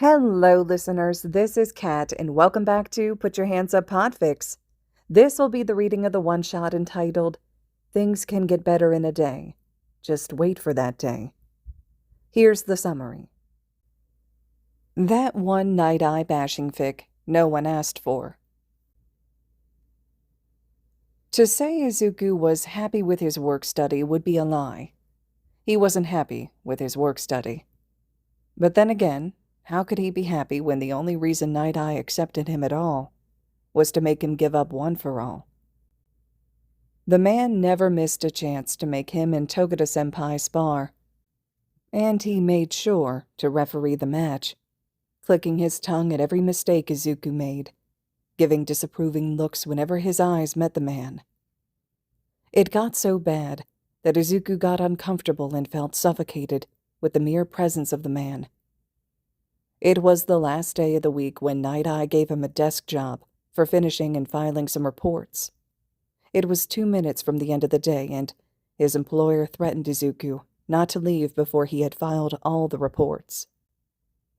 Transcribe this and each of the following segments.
Hello, listeners. This is Kat, and welcome back to Put Your Hands Up Podfic. This will be the reading of the one-shot entitled, Things Can Get Better in a Day. Just wait for that day. Here's the summary. That one Nighteye bashing fic no one asked for. To say Izuku was happy with his work study would be a lie. He wasn't happy with his work study. But then again, how could he be happy when the only reason Nighteye accepted him at all was to make him give up one for all? The man never missed a chance to make him and Togata-senpai spar, and he made sure to referee the match, clicking his tongue at every mistake Izuku made, giving disapproving looks whenever his eyes met the man. It got so bad that Izuku got uncomfortable and felt suffocated with the mere presence of the man. It was the last day of the week when Nighteye gave him a desk job for finishing and filing some reports. It was 2 minutes from the end of the day, and his employer threatened Izuku not to leave before he had filed all the reports.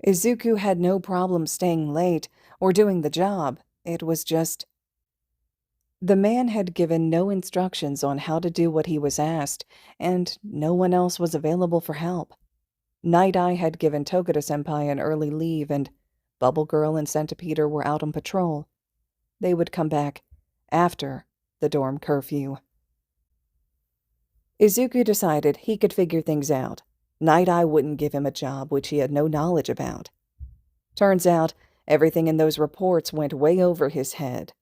Izuku had no problem staying late or doing the job. It was just... The man had given no instructions on how to do what he was asked, and no one else was available for help. Nighteye had given Togata-senpai an early leave, and Bubble Girl and Centipeder were out on patrol. They would come back after the dorm curfew. Izuku decided he could figure things out. Nighteye wouldn't give him a job which he had no knowledge about. Turns out, everything in those reports went way over his head.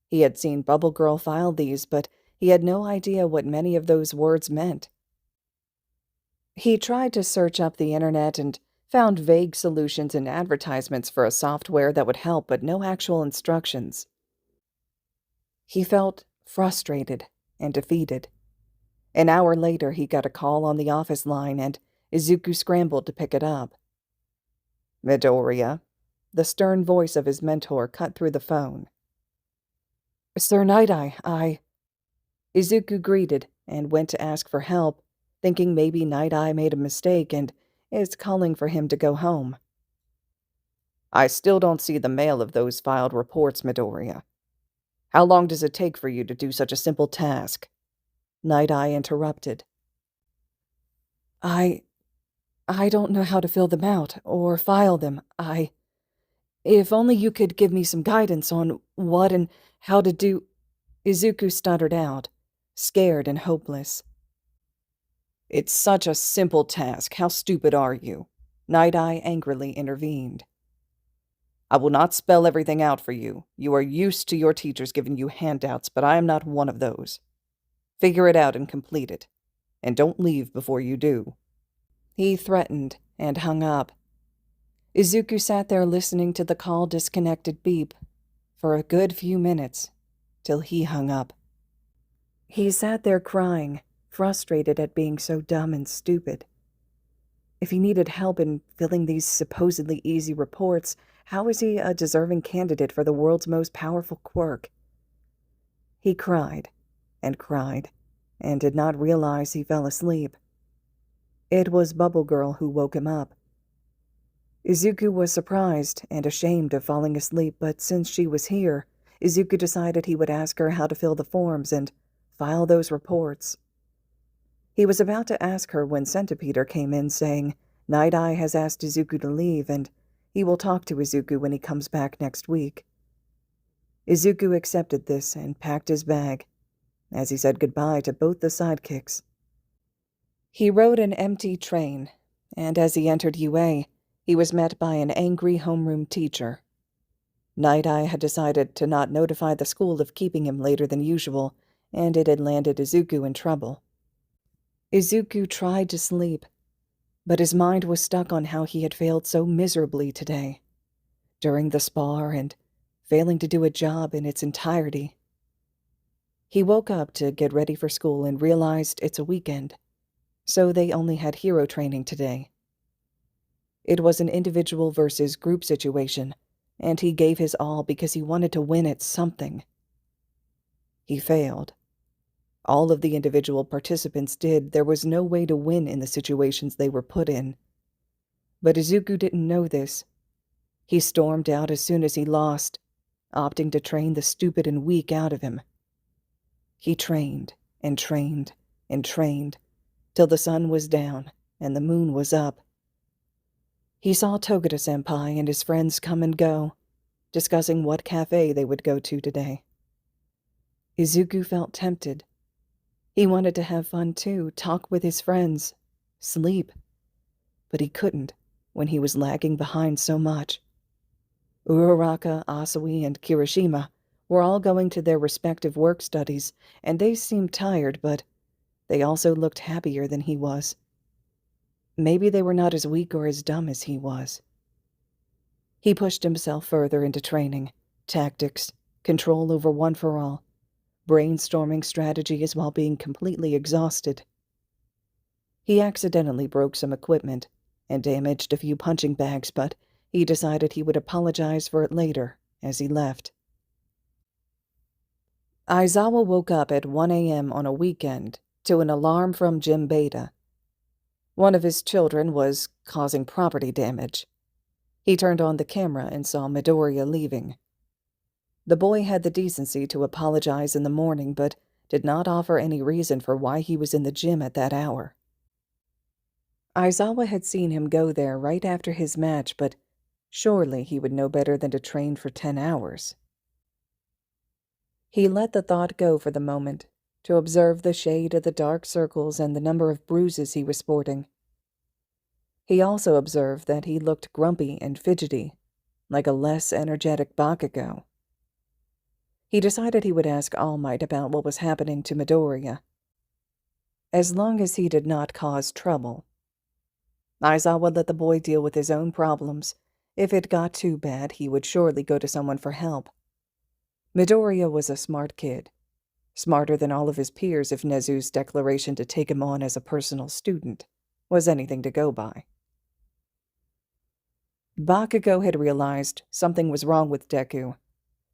He had seen Bubble Girl file these, but he had no idea what many of those words meant. He tried to search up the internet and found vague solutions and advertisements for a software that would help, but no actual instructions. He felt frustrated and defeated. An hour later, he got a call on the office line, and Izuku scrambled to pick it up. "Midoriya," the stern voice of his mentor cut through the phone. "Sir Nighteye, Izuku greeted and went to ask for help, thinking maybe Nighteye made a mistake and is calling for him to go home. "I still don't see the mail of those filed reports, Midoriya. How long does it take for you to do such a simple task?" Nighteye interrupted. I don't know how to fill them out or file them. If only you could give me some guidance on what and how to do..." Izuku stuttered out, scared and hopeless. "It's such a simple task. How stupid are you?" Nighteye angrily intervened. "I will not spell everything out for you. You are used to your teachers giving you handouts, but I am not one of those. Figure it out and complete it. And don't leave before you do." He threatened and hung up. Izuku sat there listening to the call disconnected beep for a good few minutes, till he hung up. He sat there crying, frustrated at being so dumb and stupid. If he needed help in filling these supposedly easy reports, how is he a deserving candidate for the world's most powerful quirk? He cried, and did not realize he fell asleep. It was Bubble Girl who woke him up. Izuku was surprised and ashamed of falling asleep, but since she was here, Izuku decided he would ask her how to fill the forms and file those reports. He was about to ask her when Centipeder came in saying, Nighteye has asked Izuku to leave and he will talk to Izuku when he comes back next week. Izuku accepted this and packed his bag, as he said goodbye to both the sidekicks. He rode an empty train, and as he entered UA, he was met by an angry homeroom teacher. Nighteye had decided to not notify the school of keeping him later than usual, and it had landed Izuku in trouble. Izuku tried to sleep, but his mind was stuck on how he had failed so miserably today, during the spar and failing to do a job in its entirety. He woke up to get ready for school and realized it's a weekend, so they only had hero training today. It was an individual versus group situation, and he gave his all because he wanted to win at something. He failed. All of the individual participants did. There was no way to win in the situations they were put in. But Izuku didn't know this. He stormed out as soon as he lost, opting to train the stupid and weak out of him. He trained and trained and trained till the sun was down and the moon was up. He saw Togata-senpai and his friends come and go, discussing what cafe they would go to today. Izuku felt tempted. He wanted to have fun too, talk with his friends, sleep. But he couldn't when he was lagging behind so much. Uraraka, Asui, and Kirishima were all going to their respective work studies, and they seemed tired, but they also looked happier than he was. Maybe they were not as weak or as dumb as he was. He pushed himself further into training, tactics, control over one for all, brainstorming strategies while being completely exhausted. He accidentally broke some equipment and damaged a few punching bags, but he decided he would apologize for it later as he left. Aizawa woke up at 1 a.m. on a weekend to an alarm from Jim Beta. One of his children was causing property damage. He turned on the camera and saw Midoriya leaving. The boy had the decency to apologize in the morning, but did not offer any reason for why he was in the gym at that hour. Aizawa had seen him go there right after his match, but surely he would know better than to train for 10 hours. He let the thought go for the moment, to observe the shade of the dark circles and the number of bruises he was sporting. He also observed that he looked grumpy and fidgety, like a less energetic Bakugo. He decided he would ask All Might about what was happening to Midoriya, as long as he did not cause trouble. Aizawa let the boy deal with his own problems. If it got too bad, he would surely go to someone for help. Midoriya was a smart kid, smarter than all of his peers if Nezu's declaration to take him on as a personal student was anything to go by. Bakugo had realized something was wrong with Deku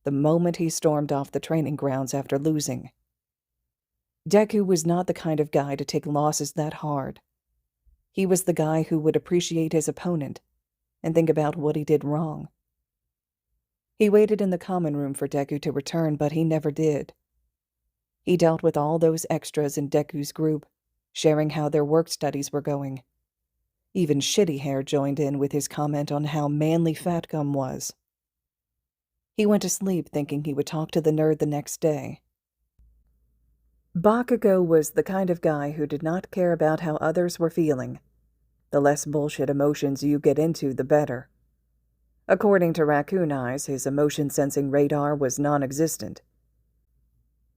the moment he stormed off the training grounds after losing. Deku was not the kind of guy to take losses that hard. He was the guy who would appreciate his opponent and think about what he did wrong. He waited in the common room for Deku to return, but he never did. He dealt with all those extras in Deku's group, sharing how their work studies were going. Even Shitty Hair joined in with his comment on how manly Fat Gum was. He went to sleep thinking he would talk to the nerd the next day. Bakugo was the kind of guy who did not care about how others were feeling. The less bullshit emotions you get into, the better. According to Raccoon Eyes, his emotion-sensing radar was non-existent.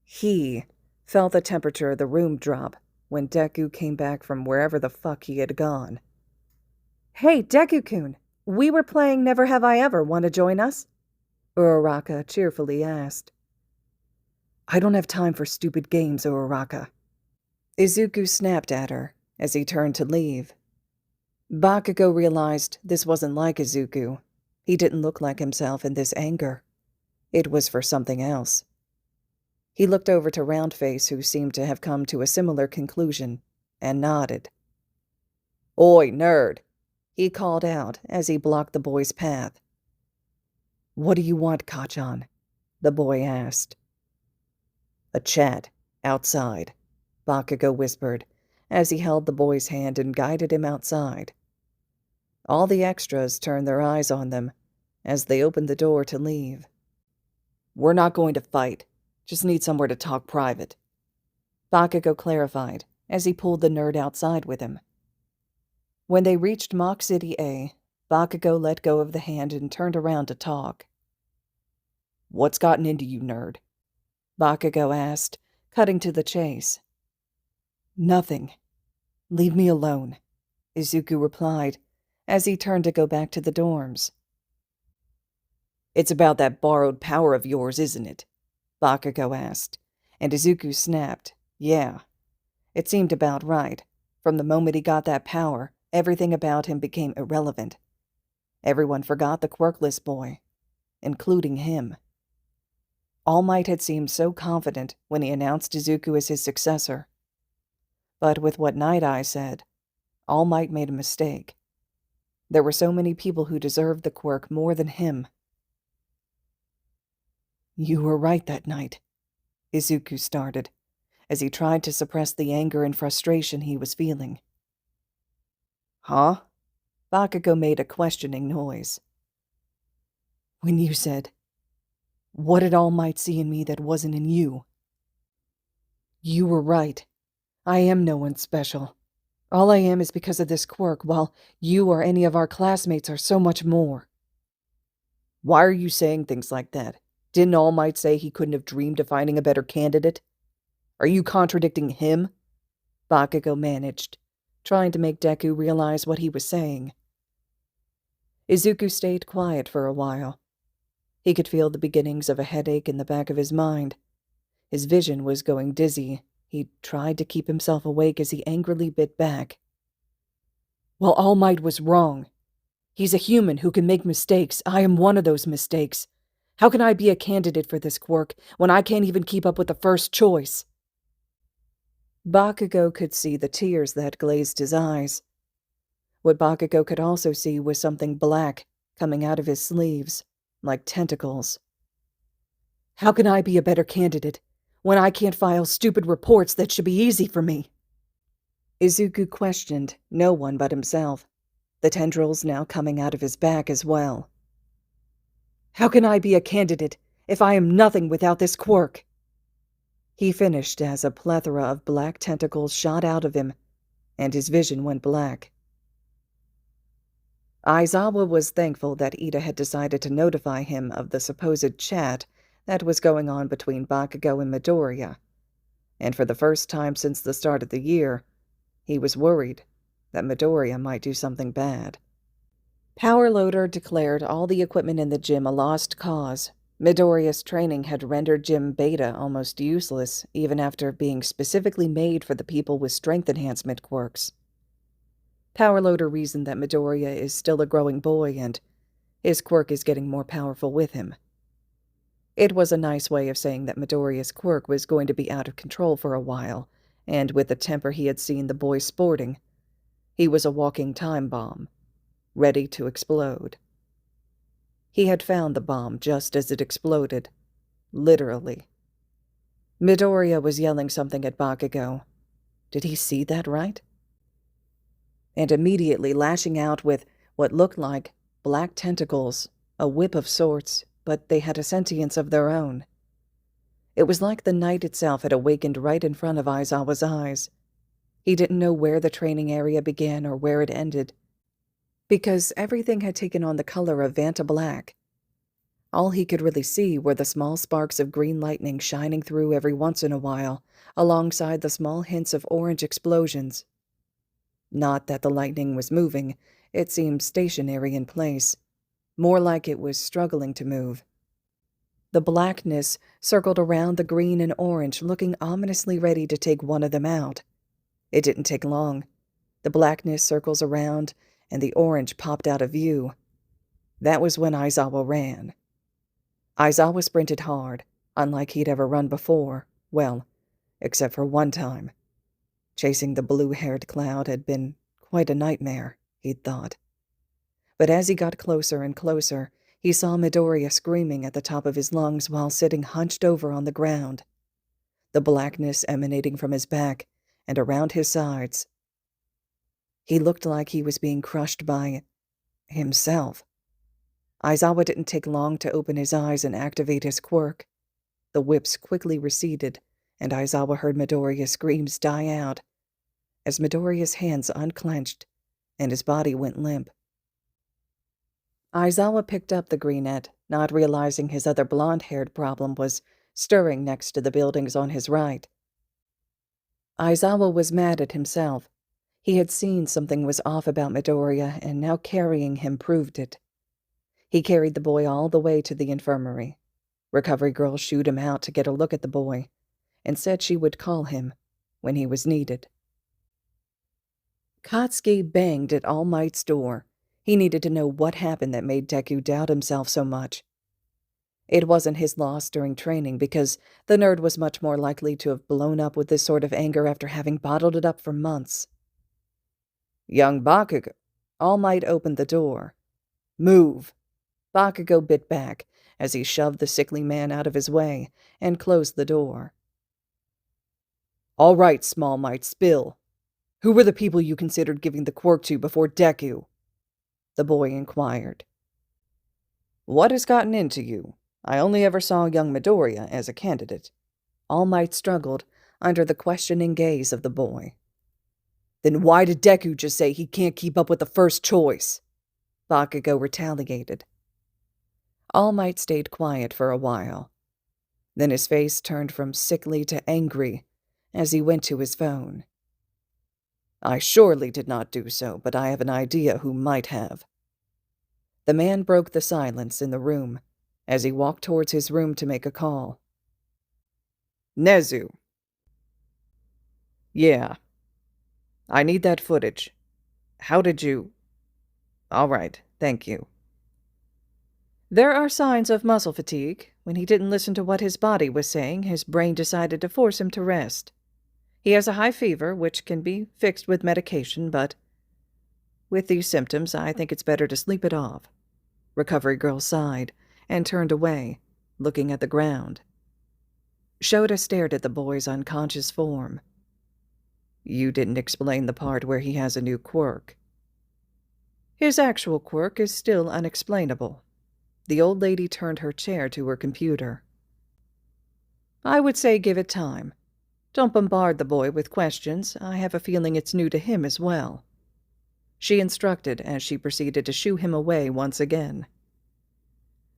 He felt the temperature of the room drop when Deku came back from wherever the fuck he had gone. "Hey, Deku-kun, we were playing Never Have I Ever. Want to join us?" Uraraka cheerfully asked. "I don't have time for stupid games, Uraraka." Izuku snapped at her as he turned to leave. Bakugo realized this wasn't like Izuku. He didn't look like himself in this anger. It was for something else. He looked over to Roundface, who seemed to have come to a similar conclusion, and nodded. "Oi, nerd," he called out as he blocked the boy's path. "What do you want, Kachan?" the boy asked. "A chat, outside," Bakugo whispered, as he held the boy's hand and guided him outside. All the extras turned their eyes on them as they opened the door to leave. "We're not going to fight. Just need somewhere to talk private," Bakugo clarified as he pulled the nerd outside with him. When they reached Mach City A, Bakugo let go of the hand and turned around to talk. "What's gotten into you, nerd?" Bakugo asked, cutting to the chase. "Nothing. Leave me alone," Izuku replied, as he turned to go back to the dorms. "It's about that borrowed power of yours, isn't it?" Bakugo asked, and Izuku snapped. Yeah, it seemed about right. From the moment he got that power, everything about him became irrelevant. Everyone forgot the quirkless boy, including him. All Might had seemed so confident when he announced Izuku as his successor. But with what Nighteye said, All Might made a mistake. There were so many people who deserved the quirk more than him. You were right that night, Izuku started, as he tried to suppress the anger and frustration he was feeling. Huh? Bakugo made a questioning noise. When you said, "What did All Might see in me that wasn't in you?" You were right. I am no one special. All I am is because of this quirk, while you or any of our classmates are so much more. Why are you saying things like that? Didn't All Might say he couldn't have dreamed of finding a better candidate? Are you contradicting him? Bakugo managed, trying to make Deku realize what he was saying. Izuku stayed quiet for a while. He could feel the beginnings of a headache in the back of his mind. His vision was going dizzy. He tried to keep himself awake as he angrily bit back. Well, All Might was wrong. He's a human who can make mistakes. I am one of those mistakes. How can I be a candidate for this quirk when I can't even keep up with the first choice? Bakugo could see the tears that glazed his eyes. What Bakugo could also see was something black coming out of his sleeves, like tentacles. How can I be a better candidate when I can't file stupid reports that should be easy for me? Izuku questioned no one but himself, the tendrils now coming out of his back as well. How can I be a candidate if I am nothing without this quirk? He finished as a plethora of black tentacles shot out of him, and his vision went black. Aizawa was thankful that Ida had decided to notify him of the supposed chat that was going on between Bakugo and Midoriya, and for the first time since the start of the year, he was worried that Midoriya might do something bad. Power Loader declared all the equipment in the gym a lost cause. Midoriya's training had rendered Gym Beta almost useless, even after being specifically made for the people with strength enhancement quirks. Power Loader reasoned that Midoriya is still a growing boy and his quirk is getting more powerful with him. It was a nice way of saying that Midoriya's quirk was going to be out of control for a while, and with the temper he had seen the boy sporting, he was a walking time bomb, ready to explode. He had found the bomb just as it exploded, literally. Midoriya was yelling something at Bakugo. Did he see that right? And immediately lashing out with what looked like black tentacles, a whip of sorts, but they had a sentience of their own. It was like the night itself had awakened right in front of Aizawa's eyes. He didn't know where the training area began or where it ended, because everything had taken on the color of Vanta Black. All he could really see were the small sparks of green lightning shining through every once in a while, alongside the small hints of orange explosions. Not that the lightning was moving, it seemed stationary in place, more like it was struggling to move. The blackness circled around the green and orange, looking ominously ready to take one of them out. It didn't take long. The blackness circles around, and the orange popped out of view. That was when Aizawa ran. Aizawa sprinted hard, unlike he'd ever run before, well, except for one time. Chasing the blue-haired cloud had been quite a nightmare, he'd thought. But as he got closer and closer, he saw Midoriya screaming at the top of his lungs while sitting hunched over on the ground, the blackness emanating from his back and around his sides. He looked like he was being crushed by himself. Aizawa didn't take long to open his eyes and activate his quirk. The whips quickly receded, and Aizawa heard Midoriya's screams die out, as Midoriya's hands unclenched and his body went limp. Aizawa picked up the greenette, not realizing his other blonde-haired problem was stirring next to the buildings on his right. Aizawa was mad at himself. He had seen something was off about Midoriya, and now carrying him proved it. He carried the boy all the way to the infirmary. Recovery girl shooed him out to get a look at the boy, and said she would call him when he was needed. Katsuki banged at All Might's door. He needed to know what happened that made Deku doubt himself so much. It wasn't his loss during training, because the nerd was much more likely to have blown up with this sort of anger after having bottled it up for months. Young Bakugo, All Might opened the door. "Move!" Bakugo bit back as he shoved the sickly man out of his way and closed the door. "All right, Small Might, spill. Who were the people you considered giving the quirk to before Deku?" the boy inquired. "What has gotten into you? I only ever saw young Midoriya as a candidate." All Might struggled under the questioning gaze of the boy. "Then why did Deku just say he can't keep up with the first choice?" Bakugo retaliated. All Might stayed quiet for a while. Then his face turned from sickly to angry as he went to his phone. "I surely did not do so, but I have an idea who might have." The man broke the silence in the room as he walked towards his room to make a call. "Nezu." "Yeah. I need that footage. How did you—" "All right, thank you." There are signs of muscle fatigue. When he didn't listen to what his body was saying, his brain decided to force him to rest. He has a high fever, which can be fixed with medication, but with these symptoms, I think it's better to sleep it off. Recovery Girl sighed and turned away, looking at the ground. Shota stared at the boy's unconscious form. "You didn't explain the part where he has a new quirk." "His actual quirk is still unexplainable." The old lady turned her chair to her computer. "I would say give it time. Don't bombard the boy with questions. I have a feeling it's new to him as well," she instructed as she proceeded to shoo him away once again.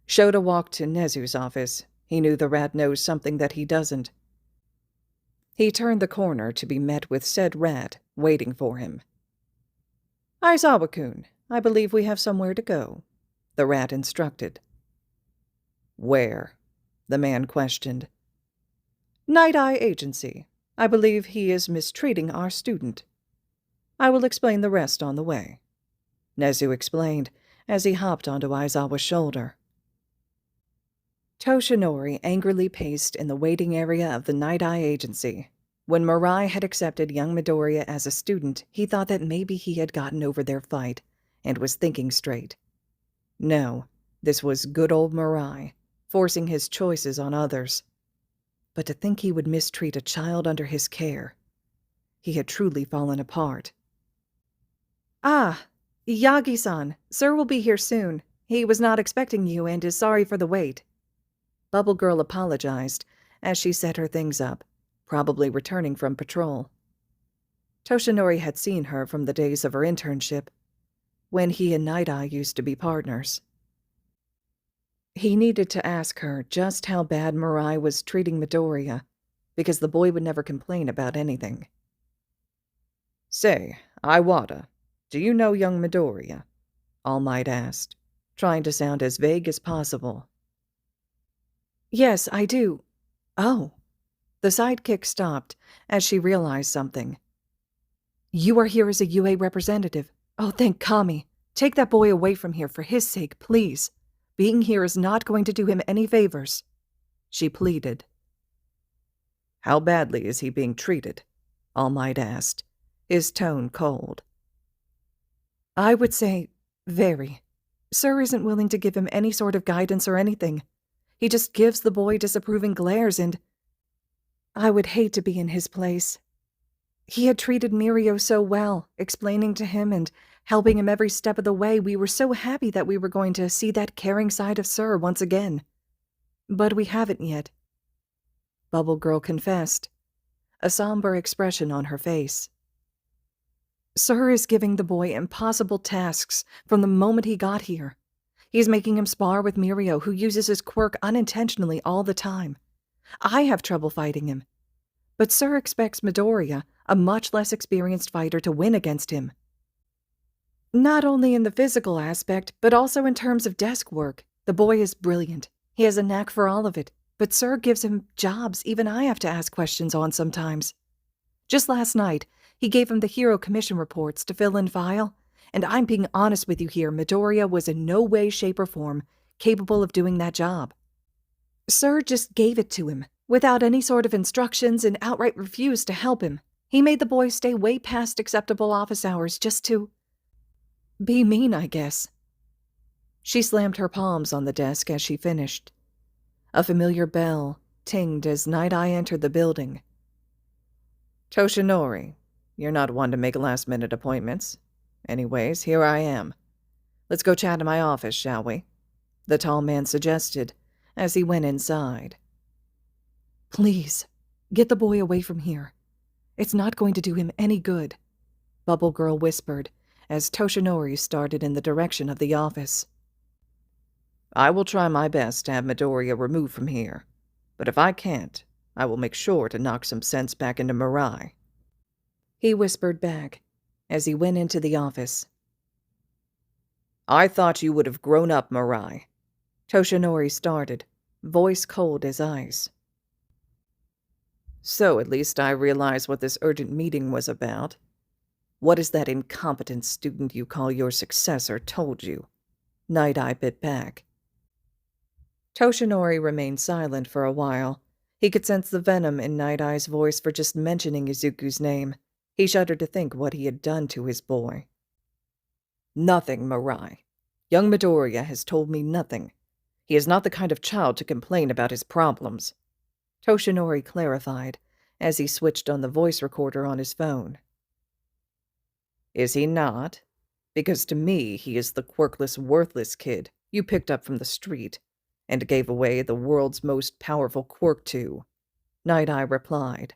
Shota walked to Nezu's office. He knew the rat knows something that he doesn't. He turned the corner to be met with said rat waiting for him. "Aizawa-kun, I believe we have somewhere to go," the rat instructed. "Where?" the man questioned. "Night-Eye Agency. I believe he is mistreating our student. I will explain the rest on the way," Nezu explained as he hopped onto Aizawa's shoulder. Toshinori angrily paced in the waiting area of the Night-Eye Agency. When Mirai had accepted young Midoriya as a student, he thought that maybe he had gotten over their fight and was thinking straight. No, this was good old Mirai, forcing his choices on others. But to think he would mistreat a child under his care. He had truly fallen apart. "Ah, Yagi-san, sir will be here soon. He was not expecting you and is sorry for the wait." Bubble Girl apologized as she set her things up, probably returning from patrol. Toshinori had seen her from the days of her internship, when he and Night-Eye used to be partners. He needed to ask her just how bad Mirai was treating Midoriya, because the boy would never complain about anything. "Say, Iwata, do you know young Midoriya?" All Might asked, trying to sound as vague as possible. "Yes, I do. Oh." The sidekick stopped as she realized something. "You are here as a UA representative. Oh, thank Kami. Take that boy away from here for his sake, please. Being here is not going to do him any favors," she pleaded. "How badly is he being treated?" All Might asked, his tone cold. "I would say, very. Sir isn't willing to give him any sort of guidance or anything. He just gives the boy disapproving glares and I would hate to be in his place. He had treated Mirio so well, explaining to him and helping him every step of the way. We were so happy that we were going to see that caring side of Sir once again. But we haven't yet," Bubble Girl confessed, a somber expression on her face. "Sir is giving the boy impossible tasks from the moment he got here. He's making him spar with Mirio, who uses his quirk unintentionally all the time. I have trouble fighting him. But Sir expects Midoriya, a much less experienced fighter, to win against him. Not only in the physical aspect, but also in terms of desk work. The boy is brilliant. He has a knack for all of it. But Sir gives him jobs even I have to ask questions on sometimes. Just last night, he gave him the hero commission reports to fill in file. And I'm being honest with you here, Midoriya was in no way, shape, or form capable of doing that job. Sir just gave it to him, without any sort of instructions, and outright refused to help him. He made the boy stay way past acceptable office hours just to..." Be mean, I guess. She slammed her palms on the desk as she finished. A familiar bell tinged as Nighteye entered the building. Toshinori, you're not one to make last-minute appointments. Anyways, here I am. Let's go chat in my office, shall we? The tall man suggested as he went inside. Please, get the boy away from here. It's not going to do him any good, Bubble Girl whispered as Toshinori started in the direction of the office. I will try my best to have Midoriya removed from here, but if I can't, I will make sure to knock some sense back into Mirai, he whispered back as he went into the office. I thought you would have grown up, Mirai, Toshinori started, voice cold as ice. So at least I realize what this urgent meeting was about. What has that incompetent student you call your successor told you? Nighteye bit back. Toshinori remained silent for a while. He could sense the venom in Night-Eye's voice for just mentioning Izuku's name. He shuddered to think what he had done to his boy. Nothing, Mirai. Young Midoriya has told me nothing. He is not the kind of child to complain about his problems, Toshinori clarified as he switched on the voice recorder on his phone. Is he not? Because to me, he is the quirkless, worthless kid you picked up from the street and gave away the world's most powerful quirk to, Night-Eye replied.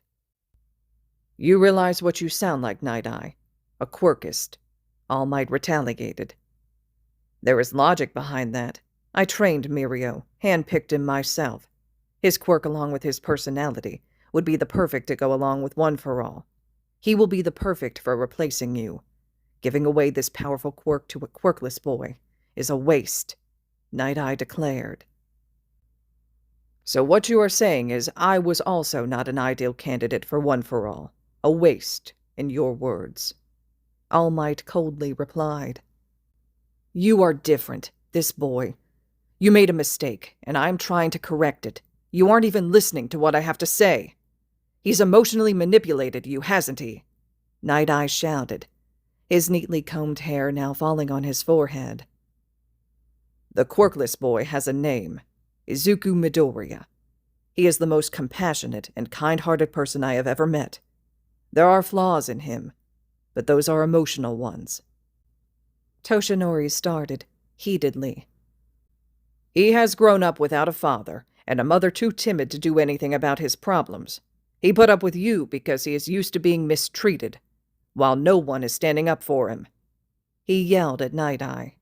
You realize what you sound like, Night-Eye. A quirkist. All Might retaliated. There is logic behind that. I trained Mirio, handpicked him myself. His quirk along with his personality would be the perfect to go along with One for All. He will be the perfect for replacing you. Giving away this powerful quirk to a quirkless boy is a waste, Night-Eye declared. So what you are saying is I was also not an ideal candidate for One for All. A waste, in your words. All Might coldly replied. You are different, this boy. You made a mistake, and I'm trying to correct it. You aren't even listening to what I have to say. He's emotionally manipulated you, hasn't he? Night-Eye shouted, his neatly combed hair now falling on his forehead. The quirkless boy has a name, Izuku Midoriya. He is the most compassionate and kind-hearted person I have ever met. There are flaws in him, but those are emotional ones. Toshinori started, heatedly. He has grown up without a father, and a mother too timid to do anything about his problems. He put up with you because he is used to being mistreated, while no one is standing up for him. He yelled at Night-Eye.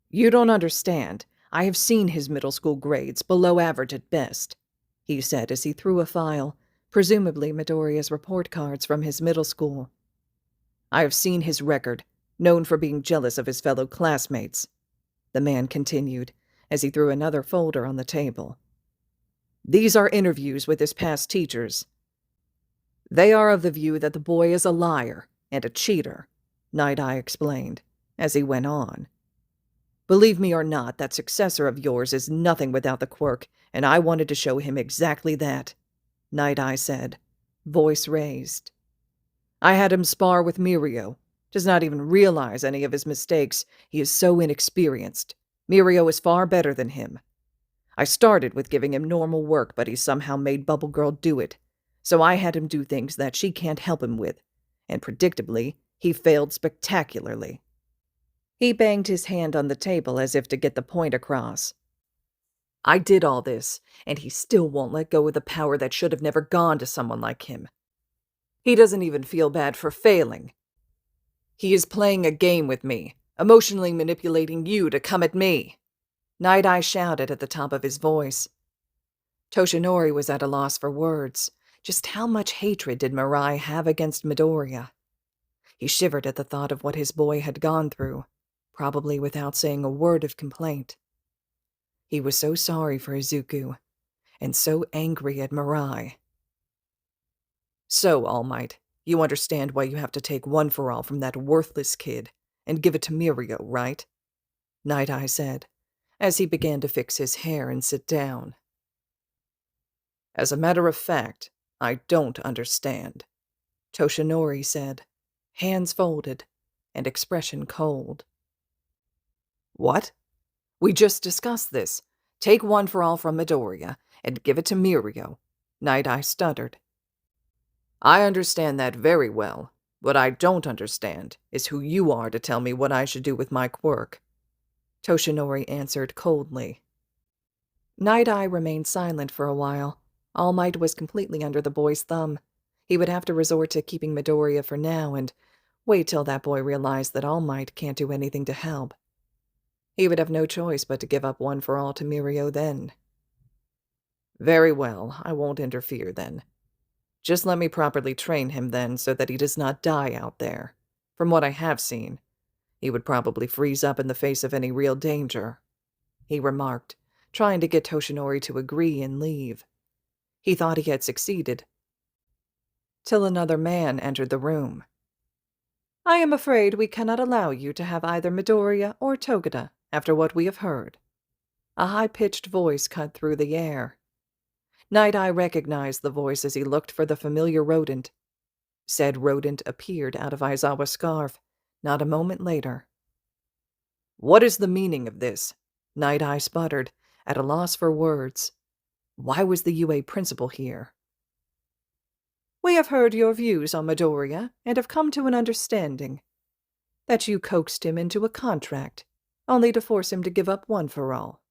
You don't understand. I have seen his middle school grades, below average at best, he said as he threw a file, presumably Midoriya's report cards from his middle school. I have seen his record, known for being jealous of his fellow classmates, the man continued, as he threw another folder on the table. These are interviews with his past teachers. They are of the view that the boy is a liar and a cheater, Night-Eye explained, as he went on. Believe me or not, that successor of yours is nothing without the quirk, and I wanted to show him exactly that, Night-Eye said, voice raised. I had him spar with Mirio. Does not even realize any of his mistakes. He is so inexperienced. Mirio is far better than him. I started with giving him normal work, but he somehow made Bubble Girl do it. So I had him do things that she can't help him with. And predictably, he failed spectacularly. He banged his hand on the table as if to get the point across. I did all this, and he still won't let go of the power that should have never gone to someone like him. He doesn't even feel bad for failing. He is playing a game with me, emotionally manipulating you to come at me, Night-Eye shouted at the top of his voice. Toshinori was at a loss for words. Just how much hatred did Mirai have against Midoriya? He shivered at the thought of what his boy had gone through, probably without saying a word of complaint. He was so sorry for Izuku, and so angry at Mirai. So, All Might, you understand why you have to take One for All from that worthless kid and give it to Mirio, right? Night-Eye said, as he began to fix his hair and sit down. As a matter of fact, I don't understand, Toshinori said, hands folded, and expression cold. "What? We just discussed this. Take one for all from Midoriya and give it to Mirio," Nighteye stuttered. "I understand that very well. What I don't understand is who you are to tell me what I should do with my quirk," Toshinori answered coldly. Nighteye remained silent for a while. All Might was completely under the boy's thumb. He would have to resort to keeping Midoriya for now and wait till that boy realized that All Might can't do anything to help. He would have no choice but to give up One for All to Mirio then. "Very well, I won't interfere then. Just let me properly train him then so that he does not die out there. From what I have seen, he would probably freeze up in the face of any real danger," he remarked, trying to get Toshinori to agree and leave. He thought he had succeeded, till another man entered the room. "I am afraid we cannot allow you to have either Midoriya or Togeda after what we have heard." A high-pitched voice cut through the air. Nighteye recognized the voice as he looked for the familiar rodent. Said rodent appeared out of Aizawa's scarf, not a moment later. "What is the meaning of this?" Nighteye sputtered, at a loss for words. Why was the UA principal here? "We have heard your views on Midoriya and have come to an understanding that you coaxed him into a contract, only to force him to give up One for All."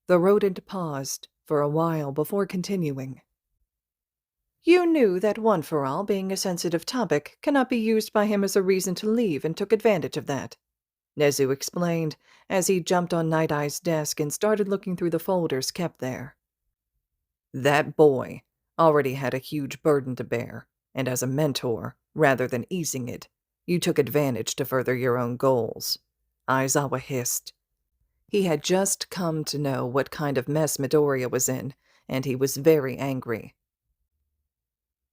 The rodent paused for a while before continuing. "You knew that One for All, being a sensitive topic, cannot be used by him as a reason to leave and took advantage of that," Nezu explained as he jumped on Night-Eye's desk and started looking through the folders kept there. "That boy already had a huge burden to bear, and as a mentor, rather than easing it, you took advantage to further your own goals," Aizawa hissed. He had just come to know what kind of mess Midoriya was in, and he was very angry.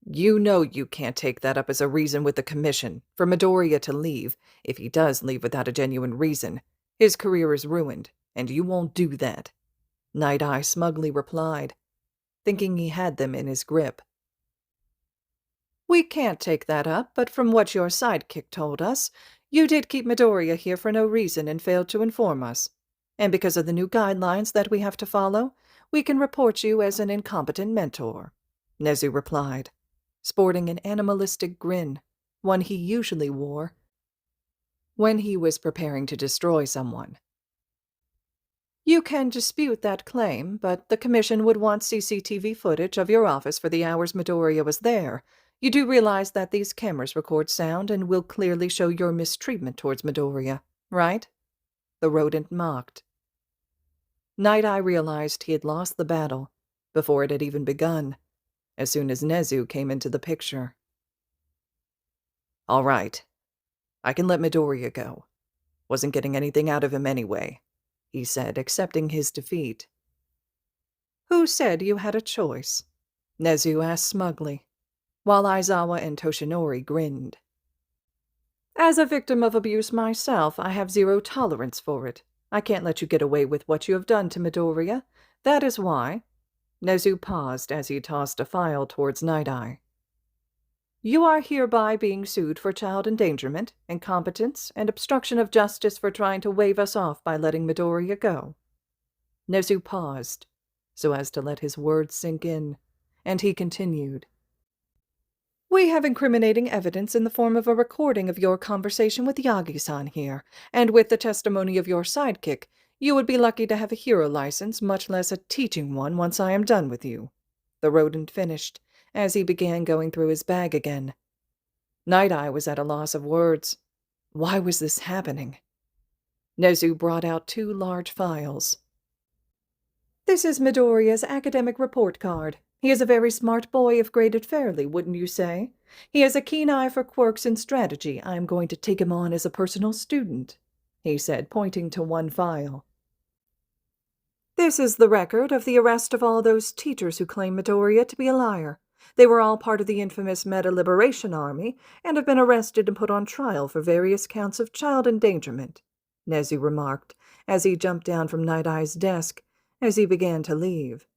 "You know you can't take that up as a reason with the Commission for Midoriya to leave. If he does leave without a genuine reason, his career is ruined, and you won't do that," Night-Eye smugly replied, thinking he had them in his grip. "We can't take that up, but from what your sidekick told us, you did keep Midoriya here for no reason and failed to inform us. And because of the new guidelines that we have to follow, we can report you as an incompetent mentor," Nezu replied, sporting an animalistic grin, one he usually wore when he was preparing to destroy someone. "You can dispute that claim, but the Commission would want CCTV footage of your office for the hours Midoriya was there. You do realize that these cameras record sound and will clearly show your mistreatment towards Midoriya, right?" The rodent mocked. Night-Eye realized he had lost the battle before it had even begun, as soon as Nezu came into the picture. "All right. I can let Midoriya go. Wasn't getting anything out of him anyway," he said, accepting his defeat. "Who said you had a choice?" Nezu asked smugly, while Aizawa and Toshinori grinned. "As a victim of abuse myself, I have zero tolerance for it. I can't let you get away with what you have done to Midoriya. That is why—" Nezu paused as he tossed a file towards Night-Eye. "You are hereby being sued for child endangerment, incompetence, and obstruction of justice for trying to wave us off by letting Midoriya go." Nezu paused, so as to let his words sink in, and he continued. "We have incriminating evidence in the form of a recording of your conversation with Yagi-san here, and with the testimony of your sidekick, you would be lucky to have a hero license, much less a teaching one, once I am done with you," the rodent finished, as he began going through his bag again. Night-Eye was at a loss of words. Why was this happening? Nezu brought out 2 large files. "This is Midoriya's academic report card. He is a very smart boy if graded fairly, wouldn't you say? He has a keen eye for quirks and strategy. I am going to take him on as a personal student," he said, pointing to one file. "This is the record of the arrest of all those teachers who claim Midoriya to be a liar. They were all part of the infamous Meta Liberation Army and have been arrested and put on trial for various counts of child endangerment," Nezu remarked as he jumped down from Night-Eye's desk as he began to leave.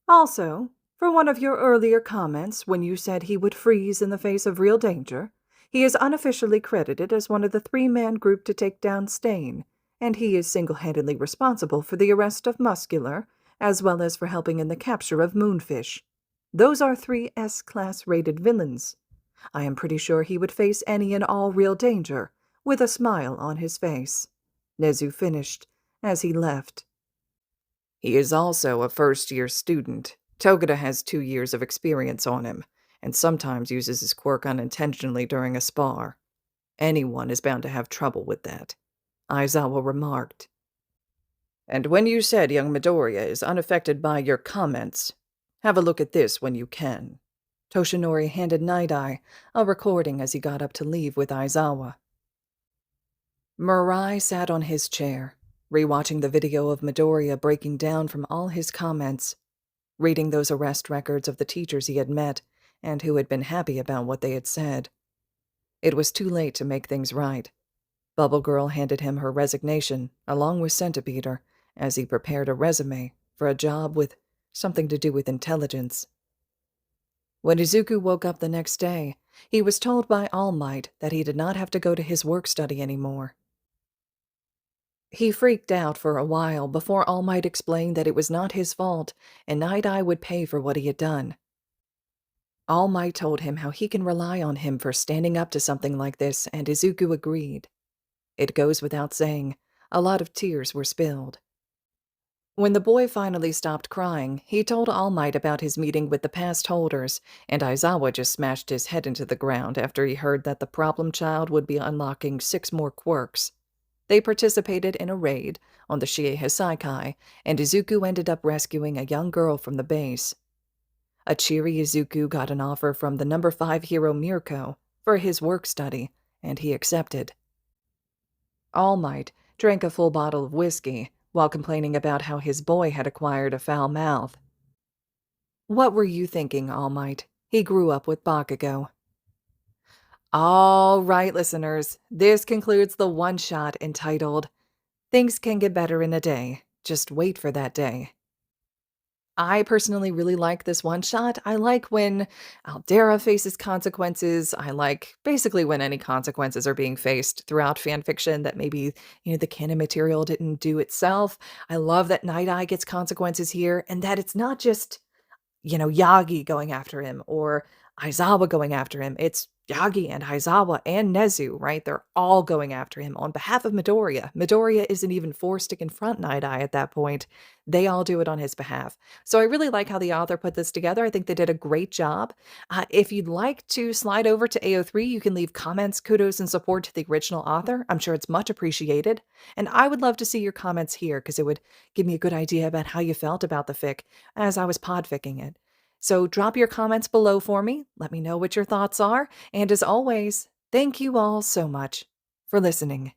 "Also, for one of your earlier comments when you said he would freeze in the face of real danger, He is unofficially credited as one of the three-man group to take down Stain, and he is single-handedly responsible for the arrest of Muscular, as well as for helping in the capture of Moonfish. Those are three S-class rated villains. I am pretty sure he would face any and all real danger, with a smile on his face. Nezu finished, as he left. He is also a first-year student. Togeda has 2 years of experience on him, and sometimes uses his quirk unintentionally during a spar. Anyone is bound to have trouble with that, Aizawa remarked. And when you said young Midoriya is unaffected by your comments, have a look at this when you can. Toshinori handed Nighteye a recording as he got up to leave with Aizawa. Mirai sat on his chair, rewatching the video of Midoriya breaking down from all his comments, reading those arrest records of the teachers he had met and who had been happy about what they had said. It was too late to make things right. Bubble Girl handed him her resignation, along with Centipeter, as he prepared a resume for a job with something to do with intelligence. When Izuku woke up the next day, he was told by All Might that he did not have to go to his work study anymore. He freaked out for a while before All Might explained that it was not his fault and Nighteye would pay for what he had done. All Might told him how he can rely on him for standing up to something like this, and Izuku agreed. It goes without saying, a lot of tears were spilled. When the boy finally stopped crying, he told All Might about his meeting with the past holders, and Aizawa just smashed his head into the ground after he heard that the problem child would be unlocking 6 more quirks. They participated in a raid on the Shie Hisaikai, and Izuku ended up rescuing a young girl from the base. A cheery Izuku got an offer from the number 5 hero Mirko for his work study, and he accepted. All Might drank a full bottle of whiskey while complaining about how his boy had acquired a foul mouth. What were you thinking, All Might? He grew up with Bakugo. All right, listeners, this concludes the one-shot entitled, Things Can Get Better in a Day. Just wait for that day. I personally really like this one-shot. I like when Aldera faces consequences. I like basically when any consequences are being faced throughout fanfiction that maybe, the canon material didn't do itself. I love that Nighteye gets consequences here and that it's not just, Yagi going after him or Aizawa going after him. It's Yagi and Aizawa and Nezu, right? They're all going after him on behalf of Midoriya. Midoriya isn't even forced to confront Nighteye at that point. They all do it on his behalf. So I really like how the author put this together. I think they did a great job. If you'd like to slide over to AO3, you can leave comments, kudos, and support to the original author. I'm sure it's much appreciated. And I would love to see your comments here because it would give me a good idea about how you felt about the fic as I was podficking it. So drop your comments below for me. Let me know what your thoughts are. And as always, thank you all so much for listening.